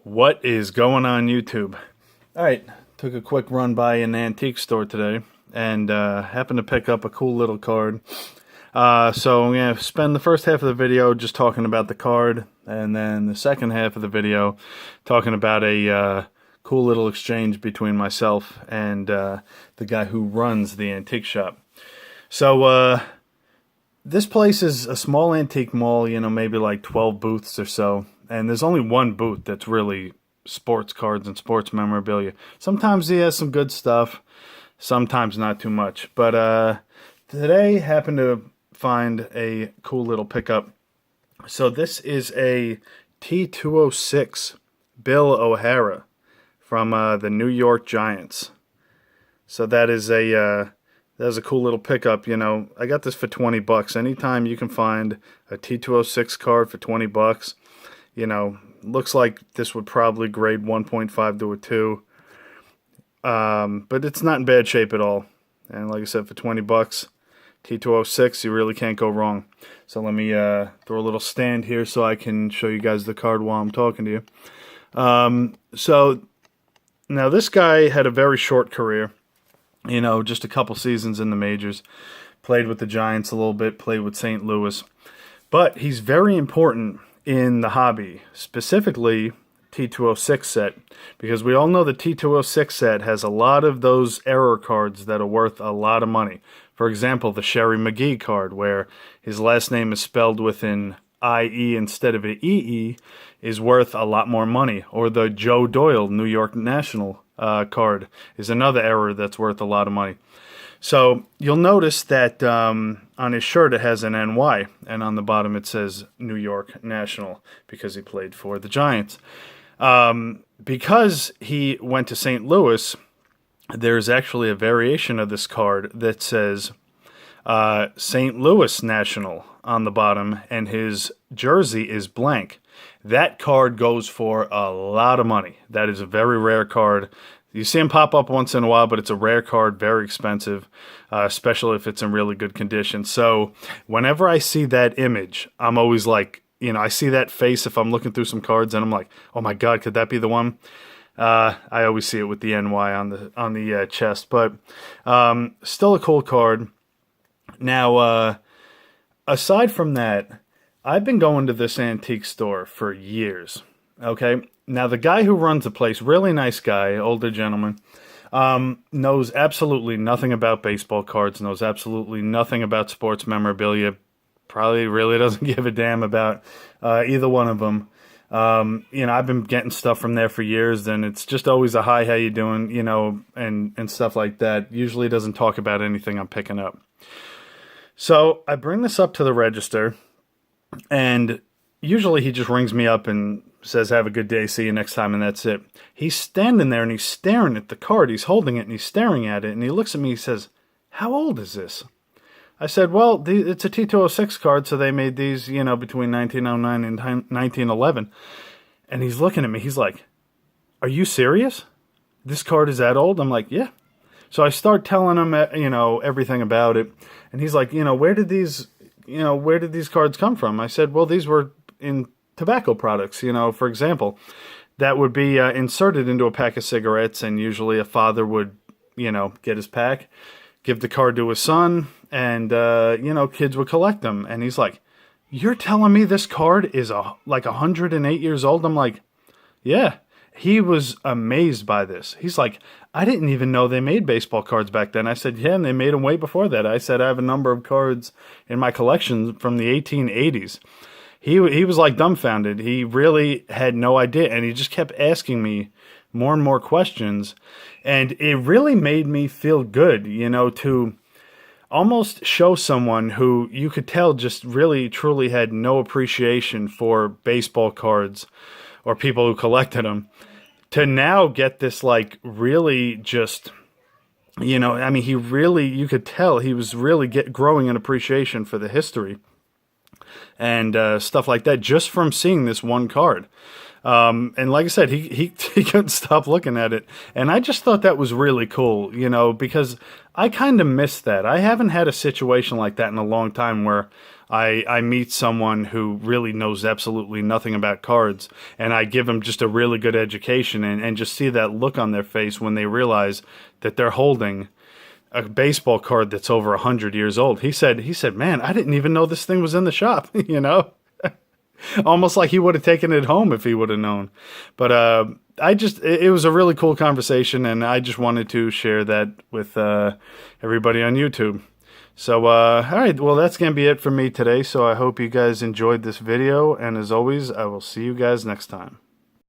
What is going on YouTube? Alright, took a quick run by an antique store today and happened to pick up a cool little card. So I'm going to spend the first half of the video just talking about the card, and then the second half of the video talking about a cool little exchange between myself and the guy who runs the antique shop. So this place is a small antique mall, you know, maybe like 12 booths or so. And there's only one booth that's really sports cards and sports memorabilia. Sometimes he has some good stuff, sometimes not too much. But today happened to find a cool little pickup. So this is a T206 Bill O'Hara from the New York Giants. So that is a cool little pickup. You know, I got this for 20 bucks. Anytime you can find a T206 card for 20 bucks, you know, looks like this would probably grade 1.5 to a 2. But it's not in bad shape at all. And like I said, for 20 bucks, T206, you really can't go wrong. So let me throw a little stand here so I can show you guys the card while I'm talking to you. So now this guy had a very short career. You know, just a couple seasons in the majors. Played with the Giants a little bit, played with St. Louis. But he's very important in the hobby, specifically T206 set, because we all know the T206 set has a lot of those error cards that are worth a lot of money. For example, the Sherry McGee card, where his last name is spelled with an IE instead of an EE, is worth a lot more money. Or the Joe Doyle New York National card is another error that's worth a lot of money. So you'll notice that on his shirt it has an NY, and on the bottom it says New York National because he played for the Giants. Because he went to St. Louis, there's actually a variation of this card that says St. Louis National on the bottom, and his jersey is blank. That card goes for a lot of money. That is a very rare card. You see them pop up once in a while, but it's a rare card, very expensive, especially if it's in really good condition. So whenever I see that image, I'm always like, you know, I see that face if I'm looking through some cards, and I'm like, oh my God, could that be the one? I always see it with the NY on the chest, but still a cool card. Now, aside from that, I've been going to this antique store for years. Okay. Now, the guy who runs the place, really nice guy, older gentleman, knows absolutely nothing about baseball cards, knows absolutely nothing about sports memorabilia, probably really doesn't give a damn about either one of them. You know, I've been getting stuff from there for years, and it's just always a hi, how you doing, you know, and stuff like that. Usually doesn't talk about anything I'm picking up. So I bring this up to the register, and usually he just rings me up and says, have a good day, see you next time, and that's it. He's standing there, and he's staring at the card. He's holding it, and he's staring at it, and he looks at me, he says, how old is this? I said, well, it's a T206 card, so they made these, you know, between 1909 and 1911. And he's looking at me, he's like, are you serious? This card is that old? I'm like, yeah. So I start telling him, you know, everything about it, and he's like, you know, where did these cards come from? I said, well, these were in tobacco products, you know, for example, that would be inserted into a pack of cigarettes, and usually a father would, you know, get his pack, give the card to his son, and, you know, kids would collect them. And he's like, you're telling me this card is like 108 years old? I'm like, yeah. He was amazed by this. He's like, I didn't even know they made baseball cards back then. I said, yeah, and they made them way before that. I said, I have a number of cards in my collection from the 1880s. He was like dumbfounded. He really had no idea, and he just kept asking me more and more questions, and it really made me feel good, you know, to almost show someone who you could tell just really, truly had no appreciation for baseball cards or people who collected them, to now get this, like, really just, you know, I mean, you could tell he was really growing an appreciation for the history and stuff like that just from seeing this one card. And like I said, he couldn't stop looking at it. And I just thought that was really cool, you know, because I kind of missed that. I haven't had a situation like that in a long time where I meet someone who really knows absolutely nothing about cards, and I give them just a really good education, and just see that look on their face when they realize that they're holding a baseball card that's over 100 years old. He said, man, I didn't even know this thing was in the shop, you know? Almost like he would have taken it home if he would have known. But it was a really cool conversation, and I just wanted to share that with everybody on YouTube. So, all right, well, that's going to be it for me today. So I hope you guys enjoyed this video, and as always, I will see you guys next time.